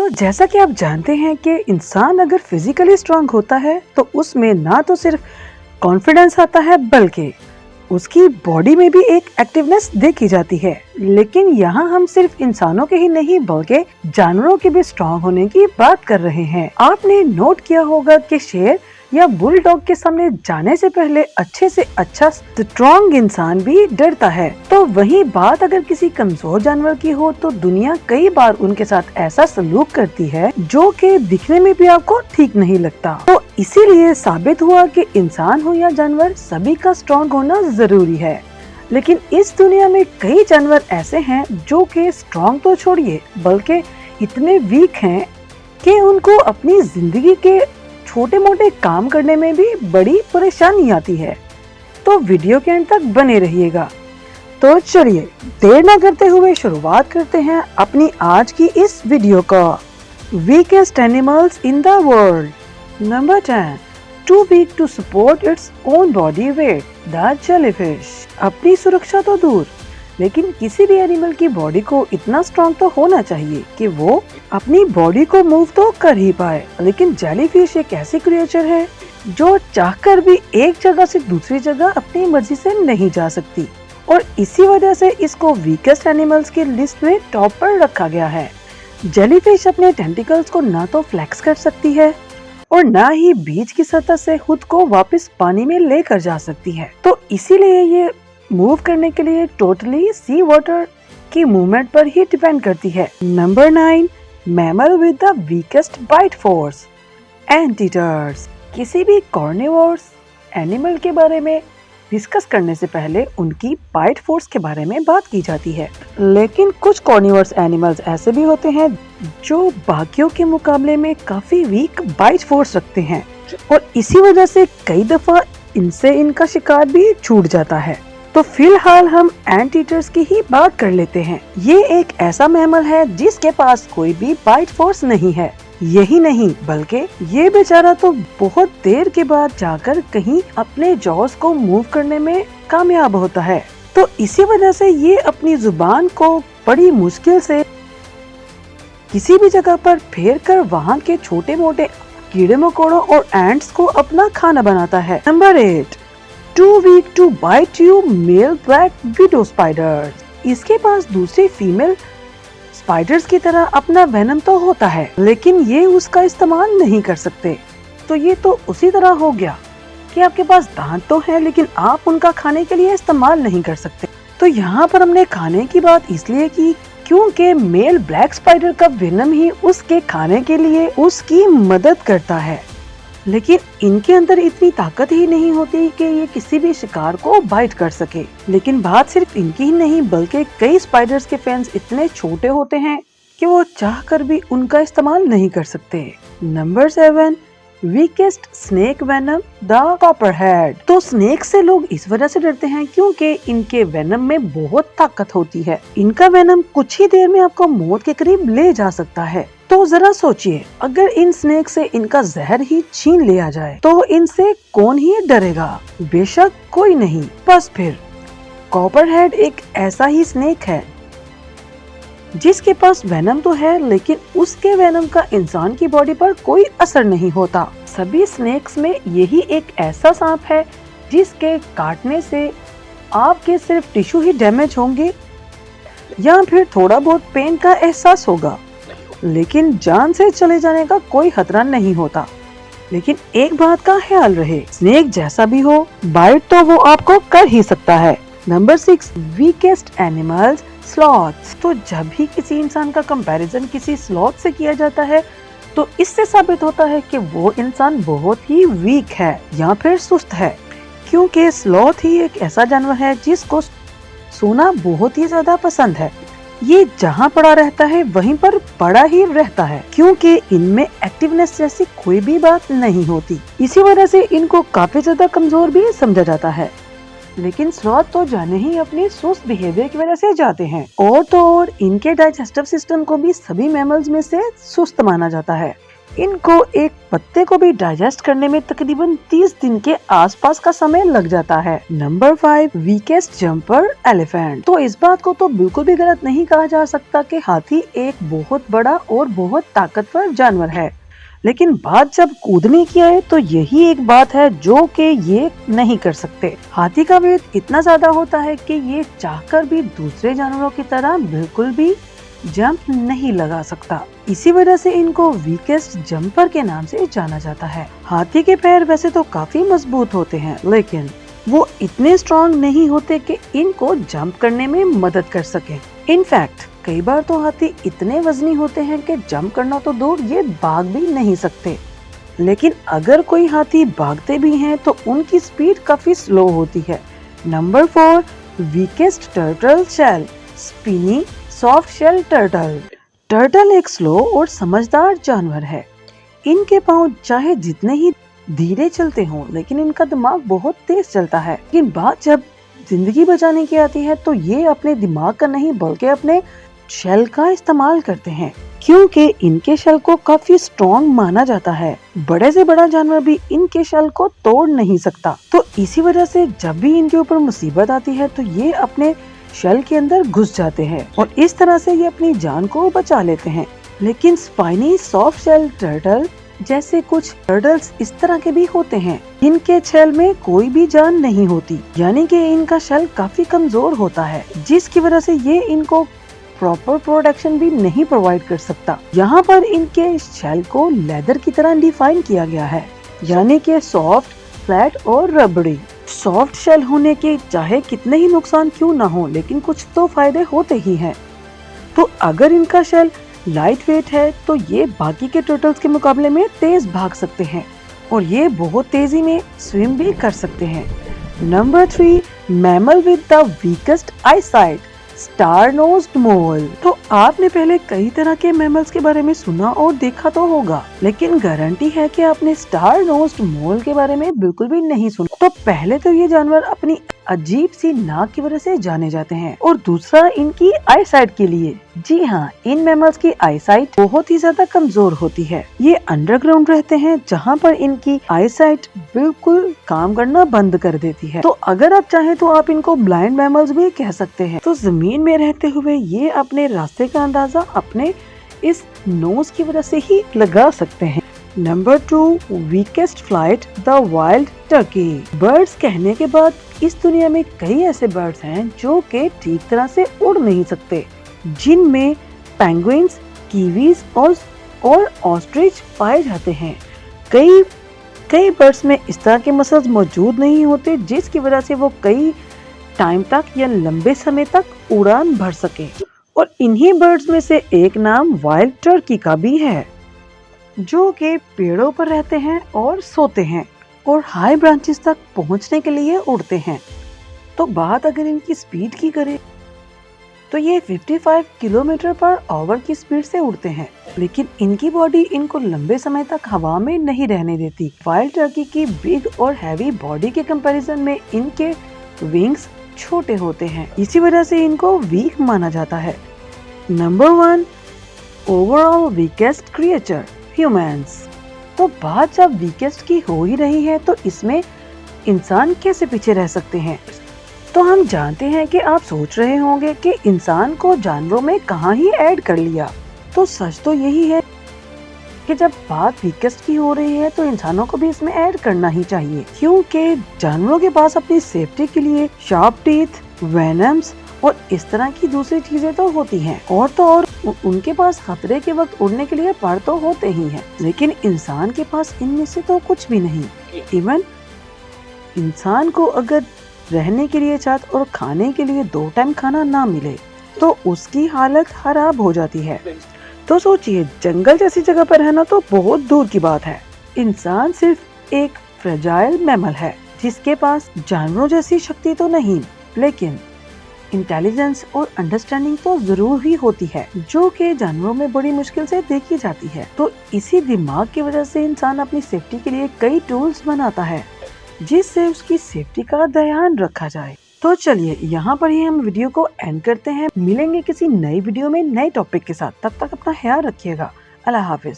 तो जैसा कि आप जानते हैं कि इंसान अगर फिजिकली स्ट्रांग होता है तो उसमें ना तो सिर्फ कॉन्फिडेंस आता है बल्कि उसकी बॉडी में भी एक एक्टिवनेस देखी जाती है। लेकिन यहाँ हम सिर्फ इंसानों के ही नहीं बल्कि जानवरों के भी स्ट्रांग होने की बात कर रहे हैं। आपने नोट किया होगा कि शेर या बुलडॉग के सामने जाने से पहले अच्छे से अच्छा स्ट्रॉन्ग इंसान भी डरता है। तो वही बात अगर किसी कमजोर जानवर की हो तो दुनिया कई बार उनके साथ ऐसा सलूक करती है जो कि दिखने में भी आपको ठीक नहीं लगता। तो इसीलिए साबित हुआ कि इंसान हो या जानवर सभी का स्ट्रॉन्ग होना जरूरी है। लेकिन इस दुनिया में कई जानवर ऐसे हैं जो कि स्ट्रॉन्ग तो छोड़िए बल्कि इतने वीक हैं कि उनको अपनी जिंदगी के छोटे मोटे काम करने में भी बड़ी परेशानी आती है। तो वीडियो के अंत तक बने रहिएगा। तो चलिए देर न करते हुए शुरुआत करते हैं अपनी आज की इस वीडियो का। Weakest animals in the world. Number 10, too weak to support its own body weight, the jellyfish. अपनी सुरक्षा तो दूर लेकिन किसी भी एनिमल की बॉडी को इतना स्ट्रॉन्ग तो होना चाहिए कि वो अपनी बॉडी को मूव तो कर ही पाए। लेकिन जेलीफिश एक ऐसी क्रिएचर है जो चाहकर भी एक जगह से दूसरी जगह अपनी मर्जी से नहीं जा सकती और इसी वजह से इसको वीकेस्ट एनिमल्स की लिस्ट में टॉप पर रखा गया है। जेलीफिश अपने टेंटिकल्स को ना तो फ्लेक्स कर सकती है और ना ही बीच की सतह से खुद को वापस पानी में लेकर जा सकती है। तो इसीलिए ये मूव करने के लिए टोटली सी वाटर की मूवमेंट पर ही डिपेंड करती है। Number 9, mammal with the weakest bite force, anteaters. किसी भी कार्निवोरस एनिमल के बारे में डिस्कस करने से पहले उनकी बाइट फोर्स के बारे में बात की जाती है। लेकिन कुछ कार्निवोरस एनिमल्स ऐसे भी होते हैं जो बाकियों के मुकाबले में काफी वीक बाइट फोर्स रखते हैं और इसी वजह से कई दफा इनसे इनका शिकार भी छूट जाता है। तो फिलहाल हम एंटीटर्स की ही बात कर लेते हैं। ये एक ऐसा मैमल है जिसके पास कोई भी बाइट फोर्स नहीं है। यही नहीं बल्कि ये बेचारा तो बहुत देर के बाद जाकर कहीं अपने जॉस को मूव करने में कामयाब होता है। तो इसी वजह से ये अपनी जुबान को बड़ी मुश्किल से किसी भी जगह पर फेर कर वहाँ के छोटे मोटे कीड़े मकोड़ों और एंट्स को अपना खाना बनाता है। Number 8, too weak to bite you male black widow spiders. इसके पास दूसरी फीमेल स्पाइडर्स की तरह अपना वेनम तो होता है लेकिन ये उसका इस्तेमाल नहीं कर सकते। तो ये तो उसी तरह हो गया कि आपके पास दांत तो है लेकिन आप उनका खाने के लिए इस्तेमाल नहीं कर सकते। तो यहाँ पर हमने खाने की बात इसलिए की क्योंकि मेल ब्लैक स्पाइडर का वेनम ही उसके खाने के लिए उसकी मदद करता है। लेकिन इनके अंदर इतनी ताकत ही नहीं होती कि ये किसी भी शिकार को बाइट कर सके। लेकिन बात सिर्फ इनकी ही नहीं बल्कि कई स्पाइडर्स के फैंस इतने छोटे होते हैं कि वो चाहकर भी उनका इस्तेमाल नहीं कर सकते। Number 7, weakest snake venom, the copperhead. तो स्नेक से लोग इस वजह से डरते हैं क्योंकि इनके वेनम में बहुत ताकत होती है। इनका वेनम कुछ ही देर में आपको मौत के करीब ले जा सकता है। तो जरा सोचिए अगर इन स्नेक से इनका जहर ही छीन लिया जाए तो इनसे कौन ही डरेगा? बेशक कोई नहीं। बस फिर कॉपरहेड एक ऐसा ही स्नेक है जिसके पास वेनम तो है लेकिन उसके वेनम का इंसान की बॉडी पर कोई असर नहीं होता। सभी स्नेक्स में यही एक ऐसा सांप है जिसके काटने से आपके सिर्फ टिश्यू ही डैमेज होंगे या फिर थोड़ा बहुत पेन का एहसास होगा लेकिन जान से चले जाने का कोई खतरा नहीं होता। लेकिन एक बात का ख्याल रहे, स्नेक जैसा भी हो बाइट तो वो आपको कर ही सकता है। Number 6, weakest animals, sloths. तो जब भी किसी इंसान का कंपैरिजन किसी स्लॉथ से किया जाता है तो इससे साबित होता है कि वो इंसान बहुत ही वीक है या फिर सुस्त है क्योंकि स्लॉथ ही एक ऐसा जानवर है जिसको सोना बहुत ही ज्यादा पसंद है। ये जहाँ पड़ा रहता है वहीं पर पड़ा ही रहता है क्योंकि इनमें एक्टिवनेस जैसी कोई भी बात नहीं होती। इसी वजह से इनको काफी ज्यादा कमजोर भी समझा जाता है। लेकिन स्लॉथ तो जाने ही अपनी सुस्त बिहेवियर की वजह से जाते हैं और तो और इनके डाइजेस्टिव सिस्टम को भी सभी मैमल्स में से सुस्त माना जाता है। इनको एक पत्ते को भी डाइजेस्ट करने में तकरीबन 30 दिन के आसपास का समय लग जाता है। Number 5, weakest jumper elephant. तो इस बात को तो बिल्कुल भी गलत नहीं कहा जा सकता कि हाथी एक बहुत बड़ा और बहुत ताकतवर जानवर है, लेकिन बात जब कूदने की आए तो यही एक बात है जो कि ये नहीं कर सकते। हाथी का वेट इतना ज्यादा होता है कि ये चाहकर भी दूसरे जानवरों की तरह बिल्कुल भी जंप नहीं लगा सकता। इसी वजह से इनको वीकेस्ट जंपर के नाम से जाना जाता है। हाथी के पैर वैसे तो काफी मजबूत होते हैं, लेकिन वो इतने स्ट्रॉन्ग नहीं होते कि इनको जंप करने में मदद कर सके। इनफैक्ट कई बार तो हाथी इतने वजनी होते हैं कि जंप करना तो दूर, ये भाग भी नहीं सकते। लेकिन अगर कोई हाथी भागते भी हैं तो उनकी स्पीड काफी स्लो होती है। Number 4, weakest turtle shell, spiny soft shell turtle. Turtle एक स्लो और समझदार जानवर है। इनके पाँव चाहे जितने ही धीरे चलते हों, लेकिन इनका दिमाग बहुत तेज चलता है। लेकिन बात जब जिंदगी बचाने की आती है तो ये अपने दिमाग का नहीं बल्कि अपने शेल का इस्तेमाल करते हैं, क्योंकि इनके शेल को काफी स्ट्रॉन्ग माना जाता है। बड़े से बड़ा जानवर भी इनके शेल को तोड़ नहीं सकता। तो इसी वजह से जब भी इनके ऊपर मुसीबत आती है तो ये अपने शेल के अंदर घुस जाते हैं और इस तरह से ये अपनी जान को बचा लेते हैं। लेकिन स्पाइनी सॉफ्ट शेल टर्टल जैसे कुछ टर्टल्स इस तरह के भी होते हैं, इनके शेल में कोई भी जान नहीं होती, यानी कि इनका शेल काफी कमजोर होता है, जिसकी वजह से ये इनको प्रॉपर प्रोटेक्शन भी नहीं प्रोवाइड कर सकता। यहाँ पर इनके शेल को लेदर की तरह डिफाइन किया गया है, यानी कि सॉफ्ट, फ्लैट और रबड़ी। सॉफ्ट शेल होने के चाहे कितने ही नुकसान क्यों ना हो, लेकिन कुछ तो फायदे होते ही हैं। तो अगर इनका शेल लाइट वेट है तो ये बाकी के टर्टल्स के मुकाबले में तेज भाग सकते हैं और ये बहुत तेजी में स्विम भी कर सकते हैं। Number 3, mammal with the weakest eyesight, star nosed mole. तो आपने पहले कई तरह के मैमल्स के बारे में सुना और देखा तो होगा, लेकिन गारंटी है कि आपने स्टार नोज्ड मोल के बारे में बिल्कुल भी नहीं सुना। तो पहले तो ये जानवर अपनी अजीब सी नाक की वजह से जाने जाते हैं और दूसरा इनकी आईसाइट के लिए। जी हाँ, इन मैमल्स की आईसाइट बहुत ही ज्यादा कमजोर होती है। ये अंडरग्राउंड रहते हैं जहाँ पर इनकी आईसाइट बिल्कुल काम करना बंद कर देती है। तो अगर आप चाहें तो आप इनको ब्लाइंड मैमल्स भी कह सकते हैं। तो जमीन में रहते हुए ये अपने रास्ते का अंदाजा अपने इस नोज की वजह से ही लगा सकते हैं। Number 2, weakest flight, the wild Turkey. Birds कहने के बाद इस दुनिया में कई ऐसे बर्ड्स हैं जो कि ठीक तरह से उड़ नहीं सकते, जिनमें पेंगुइन्स, कीवीज और ऑस्ट्रिच पाए जाते हैं। कई बर्ड्स में इस तरह के मसल्स मौजूद नहीं होते, जिसकी वजह से वो कई टाइम तक या लंबे समय तक उड़ान भर सके। और इन्हीं बर्ड्स में से एक नाम वाइल्ड टर्की का भी है, जो कि पेड़ों पर रहते हैं और सोते हैं और हाई ब्रांचेस तक पहुंचने के लिए उड़ते हैं। तो बात अगर इनकी स्पीड की करें तो ये 55 किलोमीटर पर आवर की स्पीड से उड़ते हैं, लेकिन इनकी बॉडी इनको लंबे समय तक हवा में नहीं रहने देती। वाइल्ड टर्की की बिग और हैवी बॉडी के कंपैरिजन में इनके विंग्स छोटे होते हैं, इसी वजह से इनको वीक माना जाता है। Number 1, overall weakest creature, humans. तो बात जब वीकेस्ट की हो ही रही है तो इसमें इंसान कैसे पीछे रह सकते हैं। तो हम जानते हैं कि आप सोच रहे होंगे कि इंसान को जानवरों में कहां ही ऐड कर लिया। तो सच तो यही है कि जब बात वीकेस्ट की हो रही है तो इंसानों को भी इसमें ऐड करना ही चाहिए, क्योंकि जानवरों के पास अपनी सेफ्टी के लिए शार्प टीथ, वेनम्स और इस तरह की दूसरी चीजें तो होती हैं, और तो और उनके पास खतरे के वक्त उड़ने के लिए पर तो होते ही हैं, लेकिन इंसान के पास इनमें से तो कुछ भी नहीं। इवन इंसान को अगर रहने के लिए छत और खाने के लिए 2 टाइम खाना ना मिले तो उसकी हालत खराब हो जाती है। तो सोचिए, जंगल जैसी जगह पर रहना तो बहुत दूर की बात है। इंसान सिर्फ एक फ्रेजाइल मैमल है जिसके पास जानवरों जैसी शक्ति तो नहीं, लेकिन इंटेलिजेंस और अंडरस्टैंडिंग तो जरूर ही होती है, जो कि जानवरों में बड़ी मुश्किल से देखी जाती है। तो इसी दिमाग की वजह से इंसान अपनी सेफ्टी के लिए कई टूल्स बनाता है जिससे उसकी सेफ्टी का ध्यान रखा जाए। तो चलिए यहाँ पर ही हम वीडियो को एंड करते हैं। मिलेंगे किसी नई वीडियो में नए टॉपिक के साथ। तब तक अपना ख्याल रखिएगा। अल्लाह हाफिज।